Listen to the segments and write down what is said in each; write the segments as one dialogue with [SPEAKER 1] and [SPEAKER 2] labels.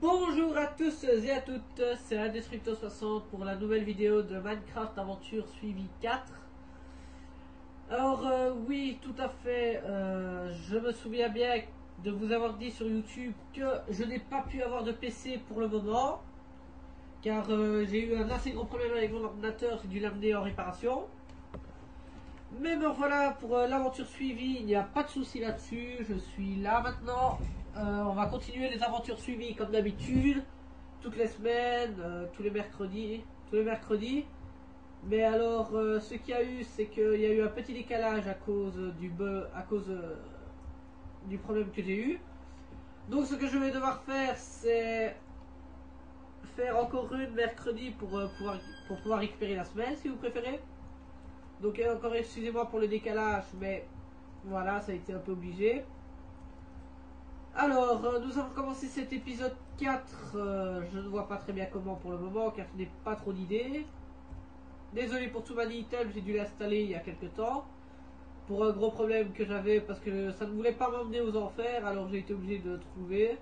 [SPEAKER 1] Bonjour à tous et à toutes, c'est Indestructo60 pour la nouvelle vidéo de Minecraft Aventure Suivi 4. Alors oui, tout à fait, je me souviens bien de vous avoir dit sur YouTube que je n'ai pas pu avoir de PC pour le moment, car j'ai eu un assez gros problème avec mon ordinateur, j'ai dû l'amener en réparation. Mais me voilà pour l'aventure suivie, il n'y a pas de souci là-dessus, je suis là maintenant. On va continuer les aventures suivies comme d'habitude, toutes les semaines, tous les mercredis, Mais alors, ce qu'il y a eu, c'est qu'il y a eu un petit décalage à cause du problème que j'ai eu. Donc, ce que je vais devoir faire, c'est faire encore une mercredi pour pouvoir récupérer la semaine, si vous préférez. Donc encore excusez-moi pour le décalage, mais voilà, ça a été un peu obligé. Alors, nous avons commencé cet épisode 4, je ne vois pas très bien comment pour le moment, car je n'ai pas trop d'idées. Désolé pour tout mon item, j'ai dû l'installer il y a quelques temps. Pour un gros problème que j'avais, parce que ça ne voulait pas m'emmener aux enfers, alors j'ai été obligé de trouver.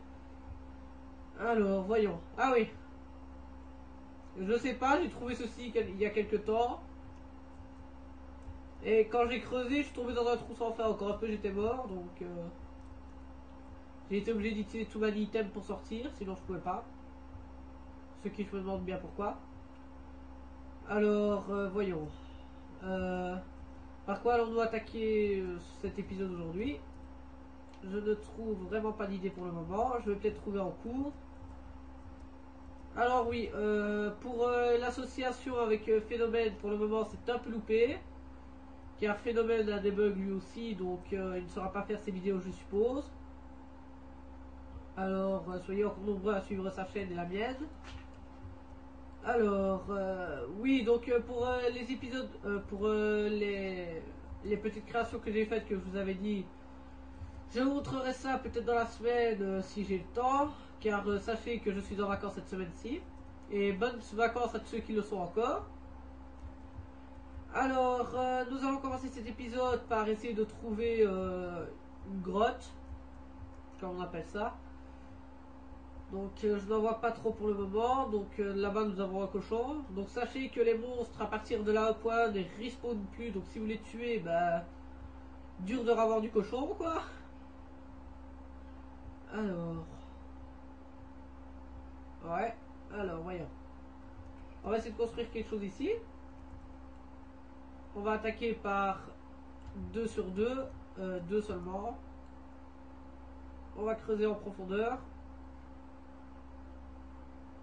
[SPEAKER 1] Alors, voyons. Ah oui. Je sais pas, j'ai trouvé ceci il y a quelques temps. Et quand j'ai creusé, je suis tombé dans un trou sans fin. Encore un peu, j'étais mort. Donc, j'ai été obligé d'utiliser tout mon item pour sortir. Sinon, je pouvais pas. Ceux qui je me demande bien pourquoi. Alors, voyons. Par quoi allons-nous attaquer cet épisode aujourd'hui? Je ne trouve vraiment pas d'idée pour le moment. Je vais peut-être trouver en cours. Alors oui, pour l'association avec Phénomène, pour le moment, c'est un peu loupé. Car Phénomène a des bugs lui aussi, donc il ne saura pas faire ses vidéos, je suppose. Alors, soyez encore nombreux à suivre sa chaîne et la mienne. Alors, oui, donc pour les épisodes, pour les petites créations que j'ai faites, que je vous avais dit, je vous montrerai ça peut-être dans la semaine si j'ai le temps. Car sachez que je suis en vacances cette semaine-ci. Et bonnes vacances à tous ceux qui le sont encore. Alors, nous allons commencer cet épisode par essayer de trouver une grotte, comme on appelle ça. Donc je n'en vois pas trop pour le moment. Donc là-bas nous avons un cochon. Donc sachez que les monstres à partir de là au point ne respawnent plus. Donc si vous les tuez, bah dur de ravoir du cochon quoi. Alors. Ouais. Alors voyons. On va essayer de construire quelque chose ici. On va attaquer par 2 sur 2. 2 seulement. On va creuser en profondeur.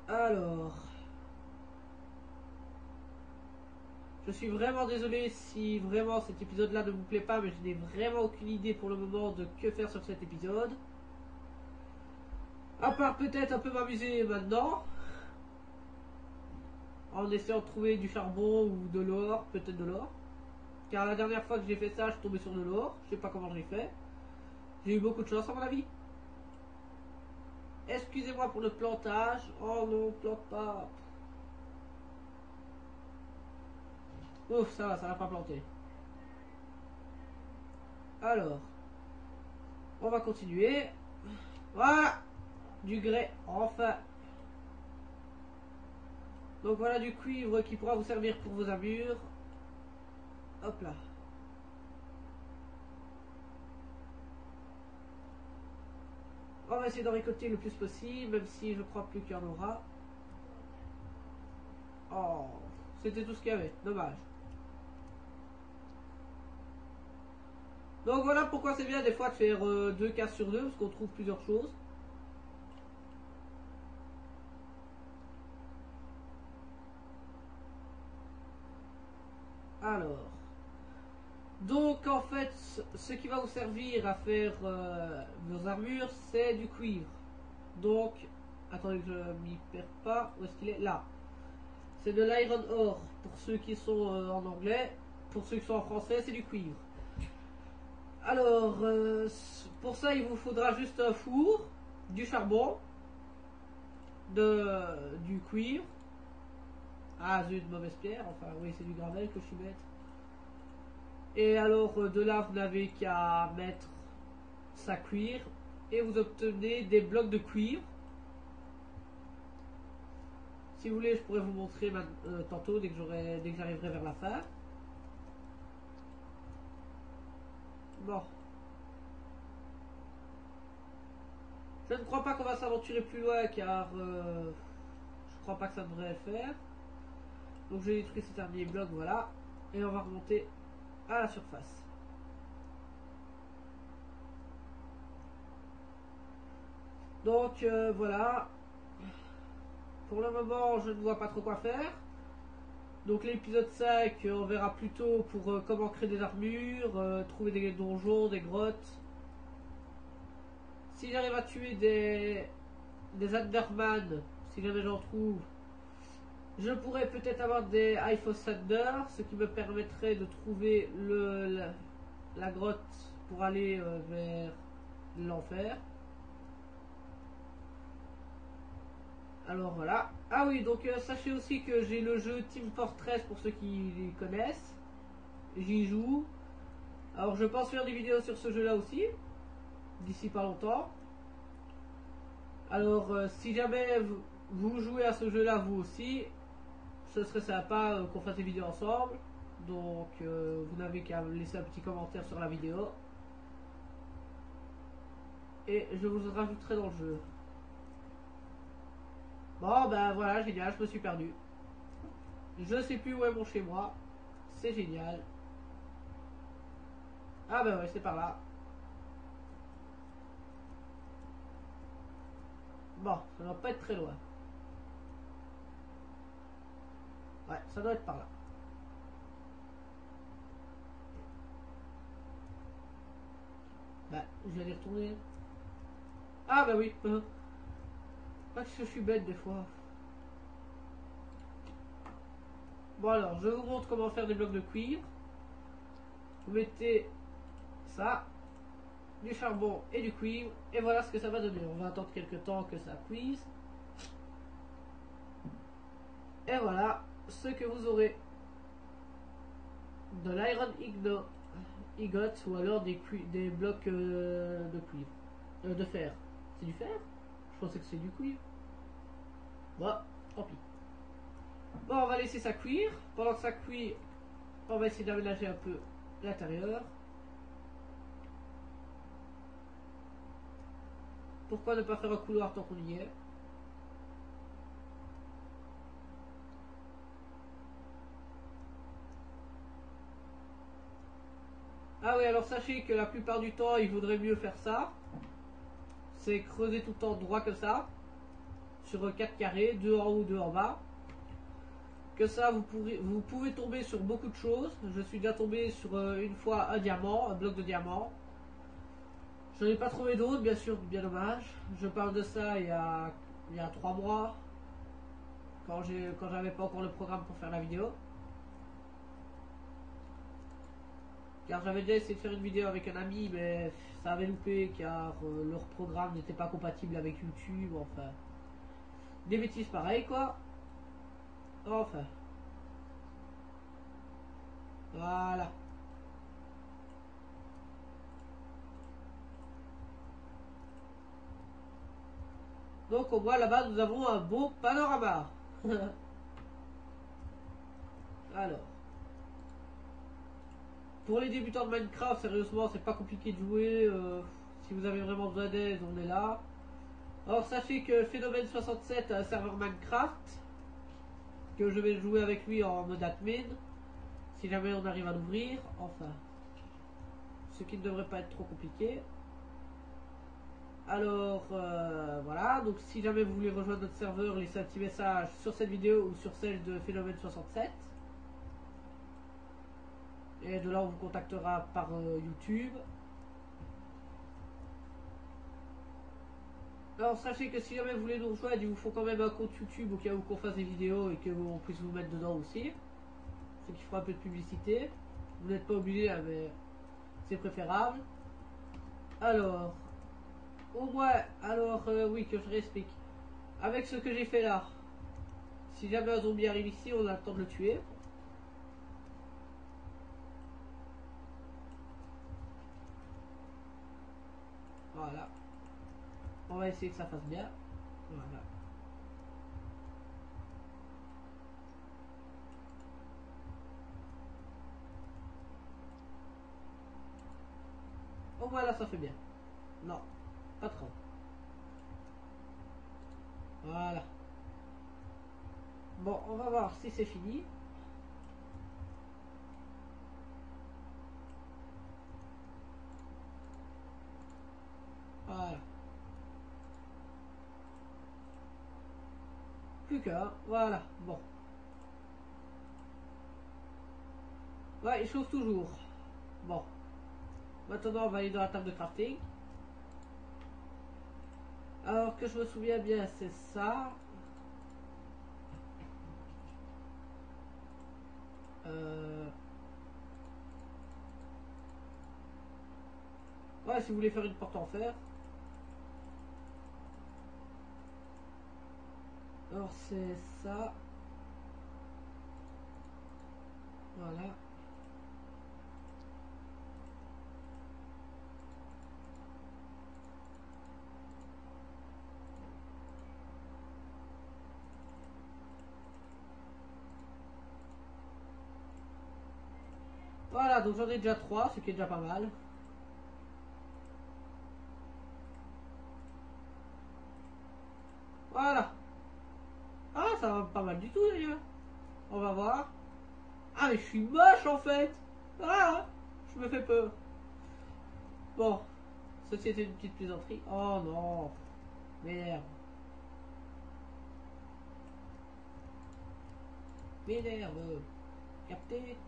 [SPEAKER 1] Alors. Je suis vraiment désolé si vraiment cet épisode là ne vous plaît pas, mais je n'ai vraiment aucune idée pour le moment de que faire sur cet épisode. À part peut-être un peu m'amuser maintenant. En essayant de trouver du charbon ou de l'or, peut-être de l'or. Car la dernière fois que j'ai fait ça, je suis tombé sur de l'or. Je sais pas comment j'ai fait. J'ai eu beaucoup de chance à mon avis. Excusez-moi pour le plantage. Oh non, plante pas. Ouf, ça va pas planter. Alors, on va continuer. Voilà, du grès, enfin. Donc voilà du cuivre qui pourra vous servir pour vos armures. Hop là. On va essayer d'en récolter le plus possible, même si je crois plus qu'il y en aura. Oh, c'était tout ce qu'il y avait, dommage. Donc voilà pourquoi c'est bien des fois de faire 2 cases sur 2, parce qu'on trouve plusieurs choses. Alors. Donc en fait, ce qui va vous servir à faire vos armures, c'est du cuivre. Donc, attendez que je m'y perds pas. Où est-ce qu'il est? Là. C'est de l'iron ore pour ceux qui sont en anglais. Pour ceux qui sont en français, c'est du cuivre. Alors, pour ça, il vous faudra juste un four, du charbon, du cuivre. Ah zut, mauvaise pierre. Enfin, oui, c'est du gravel que je suis bête. Et alors, de là, vous n'avez qu'à mettre ça cuire. Et vous obtenez des blocs de cuivre. Si vous voulez, je pourrais vous montrer tantôt dès que j'arriverai vers la fin. Bon. Je ne crois pas qu'on va s'aventurer plus loin car je crois pas que ça devrait le faire. Donc j'ai détruit ce dernier bloc, voilà. Et on va remonter à la surface. Donc voilà. Pour le moment, je ne vois pas trop quoi faire. Donc l'épisode 5, on verra plutôt pour comment créer des armures, trouver des donjons, des grottes. Si j'arrive à tuer des Enderman, si jamais j'en trouve, je pourrais peut-être avoir des Hive of Thunder, ce qui me permettrait de trouver la grotte pour aller vers l'enfer. Alors voilà. Ah oui, donc sachez aussi que j'ai le jeu Team Fortress pour ceux qui les connaissent. J'y joue. Alors je pense faire des vidéos sur ce jeu là aussi, d'ici pas longtemps. Alors si jamais vous jouez à ce jeu là vous aussi, ce serait sympa qu'on fasse des vidéos ensemble. Donc vous n'avez qu'à laisser un petit commentaire sur la vidéo. Et je vous rajouterai dans le jeu. Bon ben voilà, génial, je me suis perdu. Je sais plus où est mon chez moi. C'est génial. Ah ben ouais, c'est par là. Bon, ça doit pas être très loin. Ouais, ça doit être par là. Bah, je vais y retourner. Ah bah oui. Pas que je suis bête des fois. Bon alors, je vous montre comment faire des blocs de cuivre. Vous mettez ça, du charbon et du cuivre, et voilà ce que ça va donner. On va attendre quelques temps que ça cuise. Et voilà ce que vous aurez. De l'iron ingot ou alors des blocs de cuivre. De fer. C'est du fer? Je pensais que c'est du cuivre. Bon, tant pis. Bon, on va laisser ça cuire. Pendant que ça cuit, on va essayer d'aménager un peu l'intérieur. Pourquoi ne pas faire un couloir tant qu'on y est? Ah oui, alors sachez que la plupart du temps, il vaudrait mieux faire ça. C'est creuser tout le temps droit comme ça. Sur 4 carrés, 2 en haut, 2 en bas. Que ça, vous pouvez tomber sur beaucoup de choses. Je suis déjà tombé sur une fois un diamant, un bloc de diamant. Je n'en ai pas trouvé d'autres, bien sûr, bien dommage. Je parle de ça il y a 3 mois. Quand j'avais pas encore le programme pour faire la vidéo. Car j'avais déjà essayé de faire une vidéo avec un ami, mais ça avait loupé car leur programme n'était pas compatible avec YouTube, enfin. Des bêtises pareilles quoi. Enfin. Voilà. Donc au moins là-bas nous avons un beau panorama. Alors. Pour les débutants de Minecraft, sérieusement, c'est pas compliqué de jouer. Si vous avez vraiment besoin d'aide, on est là. Alors sachez que Phénomène 67 a un serveur Minecraft. Que je vais jouer avec lui en mode admin. Si jamais on arrive à l'ouvrir. Enfin. Ce qui ne devrait pas être trop compliqué. Alors voilà, donc si jamais vous voulez rejoindre notre serveur, laissez un petit message sur cette vidéo ou sur celle de Phénomène 67. Et de là on vous contactera par YouTube. Alors sachez que si jamais vous voulez nous rejoindre, il vous faut quand même un compte YouTube au cas où qu'on fasse des vidéos et qu'on puisse vous mettre dedans aussi. Ce qui fera un peu de publicité. Vous n'êtes pas obligé, hein, mais c'est préférable. Alors, au moins, alors oui, que je réexplique. Avec ce que j'ai fait là, si jamais un zombie arrive ici, on a le temps de le tuer. Voilà. On va essayer que ça fasse bien. Voilà. Au moins là ça fait bien. Non, pas trop. Voilà. Bon, on va voir si c'est fini. Voilà. Plus qu'un. Voilà. Bon. Ouais, il chauffe toujours. Bon. Maintenant, on va aller dans la table de crafting. Alors que je me souviens bien, c'est ça. Ouais, si vous voulez faire une porte en fer. Alors c'est ça. Voilà. Voilà, donc j'en ai déjà 3, ce qui est déjà pas mal. Voilà. Ah, ça va pas mal du tout d'ailleurs. On va voir. Ah, mais je suis moche en fait. Ah, je me fais peur. Bon, ceci était une petite plaisanterie. Oh non. Merde. M'énerve. Capté?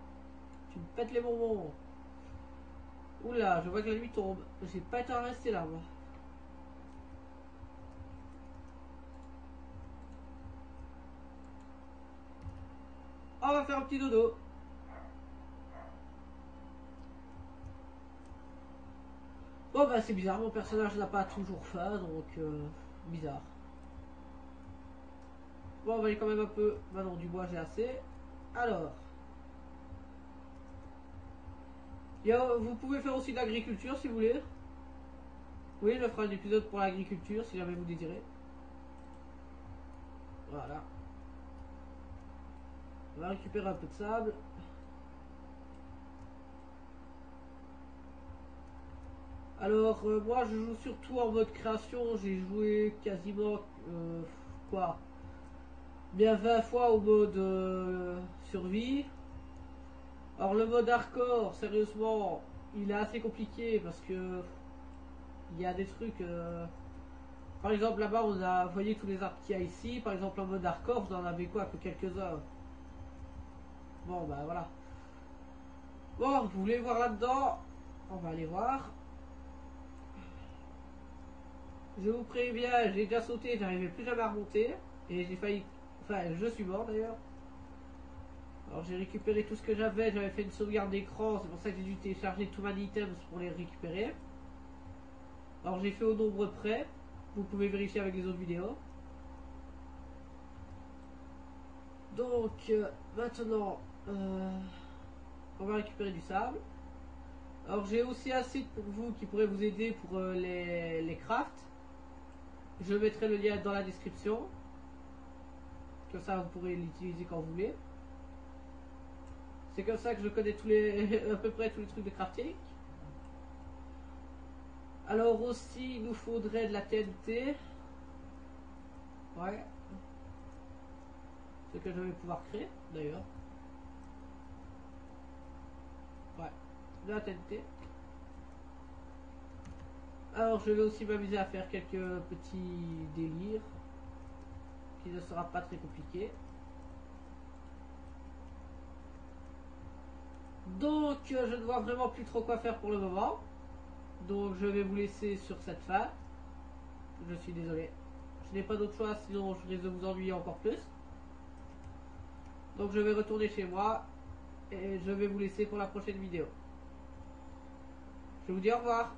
[SPEAKER 1] Tu me pètes les bonbons. Oula, je vois que la nuit tombe. J'ai pas été à rester là, moi. On va faire un petit dodo. Bon bah c'est bizarre, mon personnage n'a pas toujours faim, donc bizarre. Bon, on va aller quand même un peu. Bah non, du bois j'ai assez. Alors. Vous pouvez faire aussi de l'agriculture si vous voulez. Oui, je ferai un épisode pour l'agriculture si jamais vous désirez. Voilà. On va récupérer un peu de sable. Alors, moi je joue surtout en mode création. J'ai joué quasiment. Quoi, bien 20 fois au mode survie. Alors, le mode hardcore, sérieusement, il est assez compliqué parce que. Il y a des trucs. Par exemple, là-bas, on a. Vous voyez tous les arbres qu'il y a ici. Par exemple, en mode hardcore, vous en avez quoi que quelques-uns. Bon, bah voilà. Bon, vous voulez voir là-dedans? On va aller voir. Je vous préviens, j'ai déjà sauté, j'arrivais plus jamais à remonter. Et j'ai failli. Enfin, je suis mort d'ailleurs. Alors j'ai récupéré tout ce que j'avais fait une sauvegarde d'écran, c'est pour ça que j'ai dû télécharger tous mes items pour les récupérer. Alors j'ai fait au nombre près, vous pouvez vérifier avec les autres vidéos. Donc maintenant, on va récupérer du sable. Alors j'ai aussi un site pour vous qui pourrait vous aider pour les crafts. Je mettrai le lien dans la description. Comme ça vous pourrez l'utiliser quand vous voulez. C'est comme ça que je connais à peu près tous les trucs de crafting. Alors aussi, il nous faudrait de la TNT. Ouais. Ce que je vais pouvoir créer, d'ailleurs. Ouais. De la TNT. Alors, je vais aussi m'amuser à faire quelques petits délires. Qui ne sera pas très compliqué. Donc, je ne vois vraiment plus trop quoi faire pour le moment. Donc, je vais vous laisser sur cette fin. Je suis désolé. Je n'ai pas d'autre choix, sinon je risque de vous ennuyer encore plus. Donc, je vais retourner chez moi. Et je vais vous laisser pour la prochaine vidéo. Je vous dis au revoir.